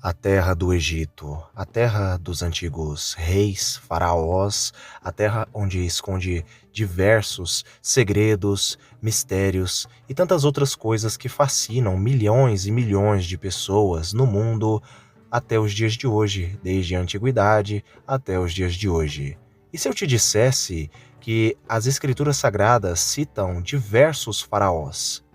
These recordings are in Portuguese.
A terra do Egito, a terra dos antigos reis, faraós, a terra onde esconde diversos segredos, mistérios e tantas outras coisas que fascinam milhões e milhões de pessoas no mundo até os dias de hoje, desde a antiguidade até os dias de hoje. E se eu te dissesse que as escrituras sagradas citam diversos faraós?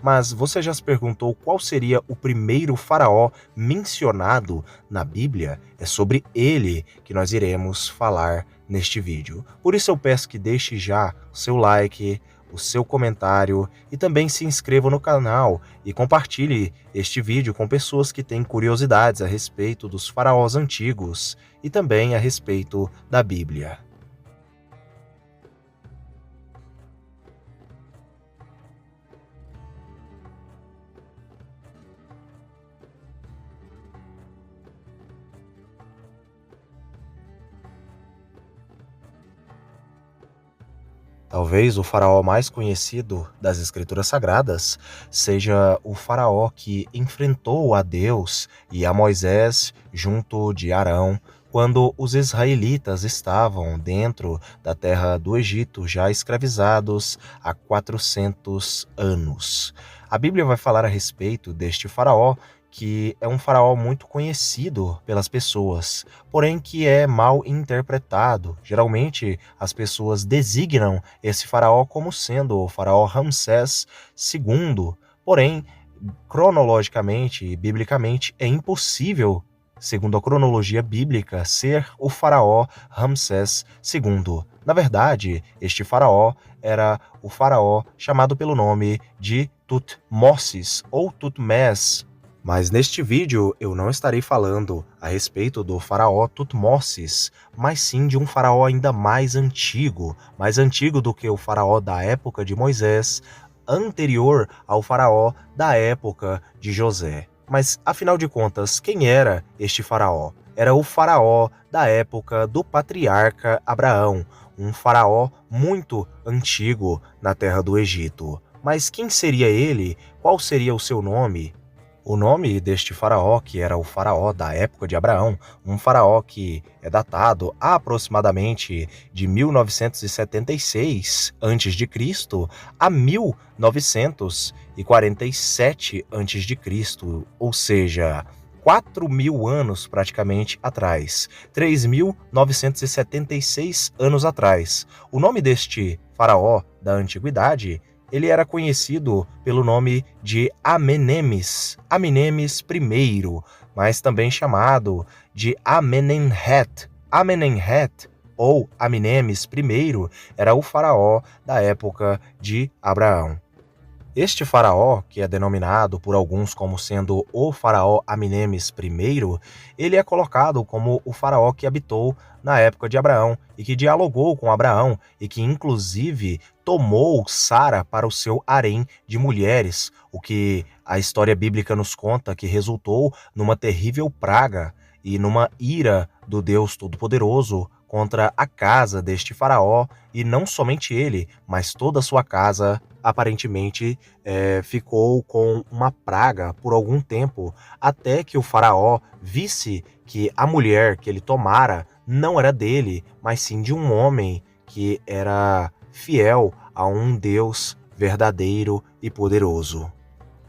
Mas você já se perguntou qual seria o primeiro faraó mencionado na Bíblia? É sobre ele que nós iremos falar neste vídeo. Por isso eu peço que deixe já o seu like, o seu comentário e também se inscreva no canal e compartilhe este vídeo com pessoas que têm curiosidades a respeito dos faraós antigos e também a respeito da Bíblia. Talvez o faraó mais conhecido das Escrituras Sagradas seja o faraó que enfrentou a Deus e a Moisés junto de Arão, quando os israelitas estavam dentro da terra do Egito, já escravizados há 400 anos. A Bíblia vai falar a respeito deste faraó, que é um faraó muito conhecido pelas pessoas, porém que é mal interpretado. Geralmente as pessoas designam esse faraó como sendo o faraó Ramsés II, porém, cronologicamente e biblicamente, é impossível, segundo a cronologia bíblica, ser o faraó Ramsés II. Na verdade, este faraó era o faraó chamado pelo nome de Tutmoses ou Tutmés. Mas neste vídeo eu não estarei falando a respeito do faraó Tutmoses, mas sim de um faraó ainda mais antigo do que o faraó da época de Moisés, anterior ao faraó da época de José. Mas, afinal de contas, quem era este faraó? Era o faraó da época do patriarca Abraão, um faraó muito antigo na terra do Egito. Mas quem seria ele? Qual seria o seu nome? O nome deste faraó, que era o faraó da época de Abraão, um faraó que é datado aproximadamente de 1976 a.C. a 1947 a.C., ou seja, 4.000 anos praticamente atrás, 3.976 anos atrás. O nome deste faraó da antiguidade, ele era conhecido pelo nome de Amenemes, Amenemes I, mas também chamado de Amenemhet. Amenemhet, ou Amenemes I, era o faraó da época de Abraão. Este faraó, que é denominado por alguns como sendo o faraó Amenemes I, ele é colocado como o faraó que habitou na época de Abraão e que dialogou com Abraão e que inclusive tomou Sara para o seu harém de mulheres, o que a história bíblica nos conta que resultou numa terrível praga e numa ira do Deus Todo-Poderoso contra a casa deste faraó, e não somente ele, mas toda a sua casa aparentemente ficou com uma praga por algum tempo, até que o faraó visse que a mulher que ele tomara não era dele, mas sim de um homem que era fiel a um Deus verdadeiro e poderoso.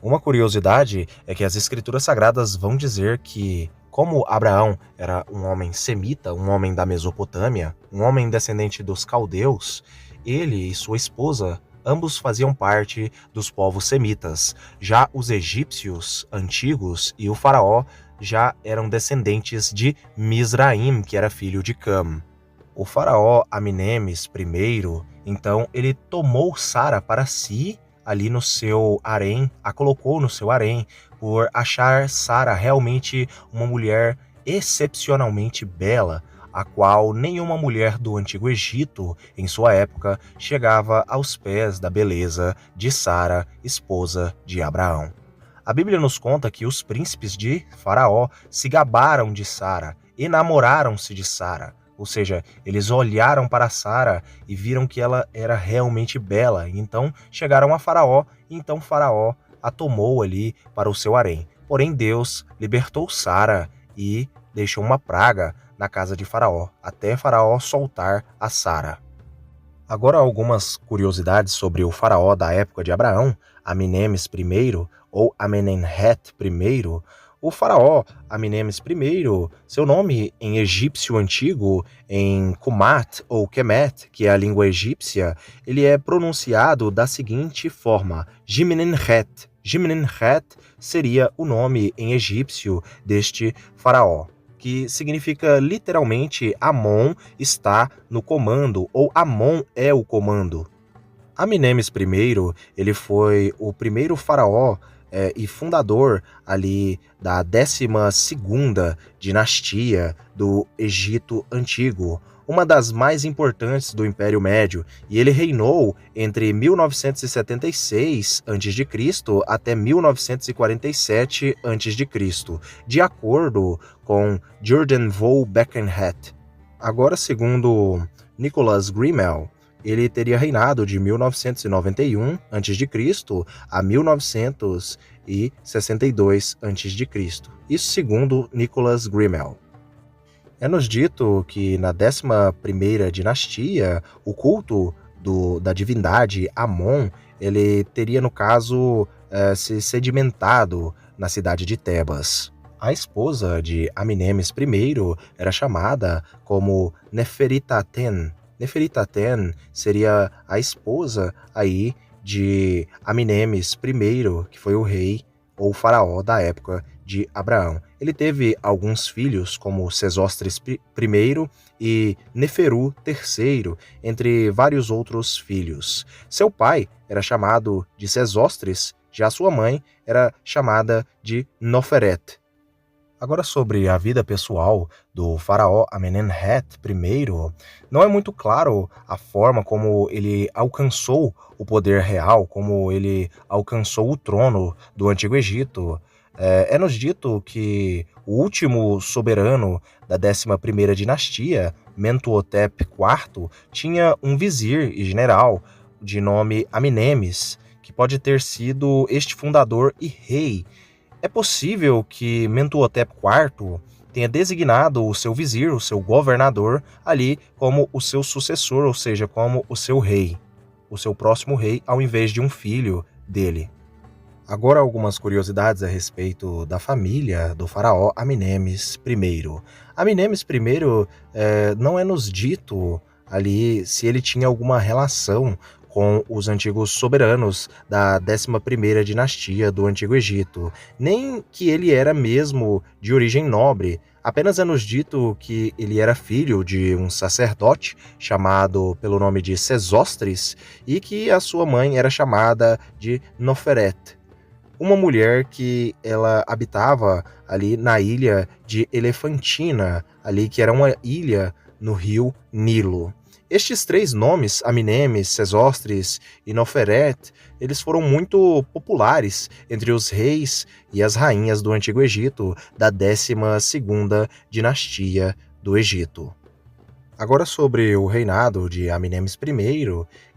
Uma curiosidade é que as escrituras sagradas vão dizer que, como Abraão era um homem semita, um homem da Mesopotâmia, um homem descendente dos caldeus, ele e sua esposa ambos faziam parte dos povos semitas. Já os egípcios antigos e o faraó já eram descendentes de Misraim, que era filho de Cam. O faraó Amenemes I, então, ele tomou Sara para si ali no seu harém, a colocou no seu harém, por achar Sara realmente uma mulher excepcionalmente bela, a qual nenhuma mulher do Antigo Egito, em sua época, chegava aos pés da beleza de Sara, esposa de Abraão. A Bíblia nos conta que os príncipes de Faraó se gabaram de Sara, enamoraram-se de Sara. Ou seja, eles olharam para Sara e viram que ela era realmente bela. Então chegaram a Faraó, e então Faraó a tomou ali para o seu harém. porém Deus libertou Sara e deixou uma praga na casa de Faraó, até Faraó soltar a Sara. Agora algumas curiosidades sobre o faraó da época de Abraão, Amenemes I ou Amenemhet I. O faraó Amenemes I, seu nome em egípcio antigo, em Kumat ou Kemet, que é a língua egípcia, ele é pronunciado da seguinte forma: Jimenenhet. Jimenenhet seria o nome em egípcio deste faraó, que significa literalmente Amon está no comando, ou Amon é o comando. Amenemes I, ele foi o primeiro faraó e fundador ali da 12ª dinastia do Egito Antigo, uma das mais importantes do Império Médio, e ele reinou entre 1976 a.C. até 1947 a.C., de acordo com Jordan Vo Beckenhet. Agora, segundo Nicholas Grimmel, ele teria reinado de 1991 a.C. a 1962 a.C., isso segundo Nicholas Grimmel. É-nos dito que na 11ª dinastia, o culto da divindade Amon, ele teria, no caso, se sedimentado na cidade de Tebas. A esposa de Amenemes I era chamada como Neferitaten. Neferitaten seria a esposa aí de Amenemes I, que foi o rei ou faraó da época de Abraão. Ele teve alguns filhos, como Sesostris I e Neferu III, entre vários outros filhos. Seu pai era chamado de Sesostris, já sua mãe era chamada de Noferet. Agora, sobre a vida pessoal do faraó Amenemhet I, não é muito claro a forma como ele alcançou o poder real, como ele alcançou o trono do Antigo Egito. É-nos dito que o último soberano da 11ª dinastia, Mentuhotep IV, tinha um vizir e general de nome Amenemes, que pode ter sido este fundador e rei. É possível que Mentuhotep IV tenha designado o seu vizir, o seu governador, ali como o seu sucessor, ou seja, como o seu rei, o seu próximo rei, ao invés de um filho dele. Agora algumas curiosidades a respeito da família do faraó Amenemes I. Amenemes I não é nos dito ali se ele tinha alguma relação com os antigos soberanos da 11ª dinastia do Antigo Egito, nem que ele era mesmo de origem nobre. Apenas é nos dito que ele era filho de um sacerdote chamado pelo nome de Sesostris e que a sua mãe era chamada de Noferet, uma mulher que ela habitava ali na ilha de Elefantina, ali que era uma ilha no rio Nilo. Estes três nomes, Amenemes, Sesostris e Noferet, eles foram muito populares entre os reis e as rainhas do Antigo Egito, da 12ª dinastia do Egito. Agora, sobre o reinado de Amenemes I,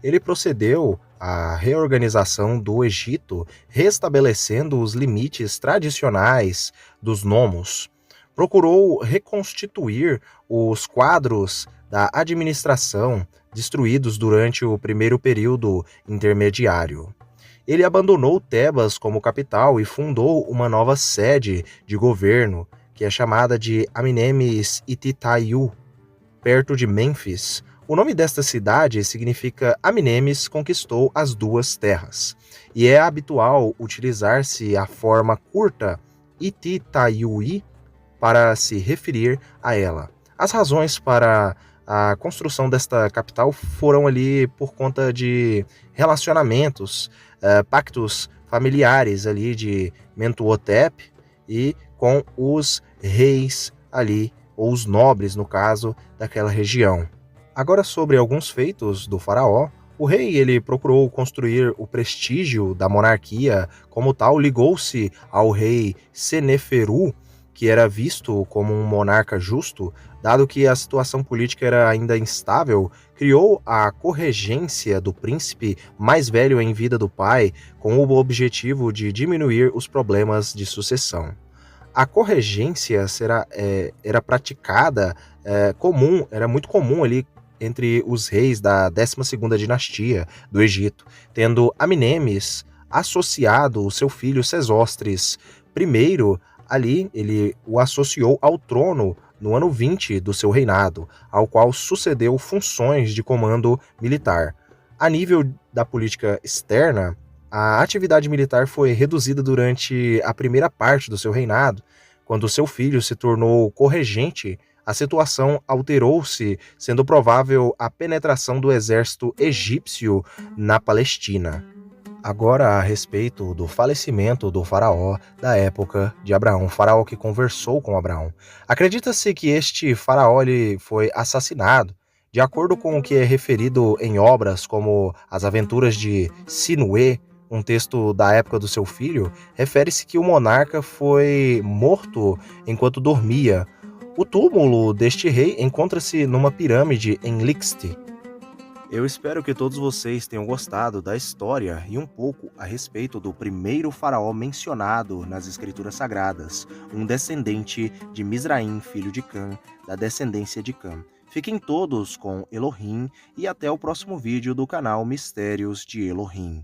ele procedeu à reorganização do Egito, restabelecendo os limites tradicionais dos nomos. Procurou reconstituir os quadros da administração destruídos durante o primeiro período intermediário. Ele abandonou Tebas como capital e fundou uma nova sede de governo, que é chamada de Amenemes Ititayu, perto de Mênfis. O nome desta cidade significa Amenemes conquistou as duas terras, e é habitual utilizar-se a forma curta Ititaiui para se referir a ela. As razões para a construção desta capital foram ali por conta de relacionamentos, pactos familiares ali de Mentuhotep e com os reis ali, ou os nobres, no caso, daquela região. Agora, sobre alguns feitos do faraó, o rei ele procurou construir o prestígio da monarquia como tal, ligou-se ao rei Seneferu, que era visto como um monarca justo Dado que a situação política era ainda instável, criou a corregência do príncipe mais velho em vida do pai, com o objetivo de diminuir os problemas de sucessão. A corregência era praticada, era muito comum ali entre os reis da 12ª dinastia do Egito, tendo Aminemes associado o seu filho Sesostris I, ali ele o associou ao trono no ano 20 do seu reinado, ao qual sucedeu funções de comando militar. A nível da política externa, a atividade militar foi reduzida durante a primeira parte do seu reinado. Quando seu filho se tornou corregente, a situação alterou-se, sendo provável a penetração do exército egípcio na Palestina. Agora, a respeito do falecimento do faraó da época de Abraão, o faraó que conversou com Abraão. Acredita-se que este faraó ele foi assassinado, de acordo com o que é referido em obras como As Aventuras de Sinué, um texto da época do seu filho, refere-se que o monarca foi morto enquanto dormia. O túmulo deste rei encontra-se numa pirâmide em Lixte. Eu espero que todos vocês tenham gostado da história e um pouco a respeito do primeiro faraó mencionado nas Escrituras Sagradas, um descendente de Misraim, filho de Cã, da descendência de Cã. Fiquem todos com Elohim e até o próximo vídeo do canal Mistérios de Elohim.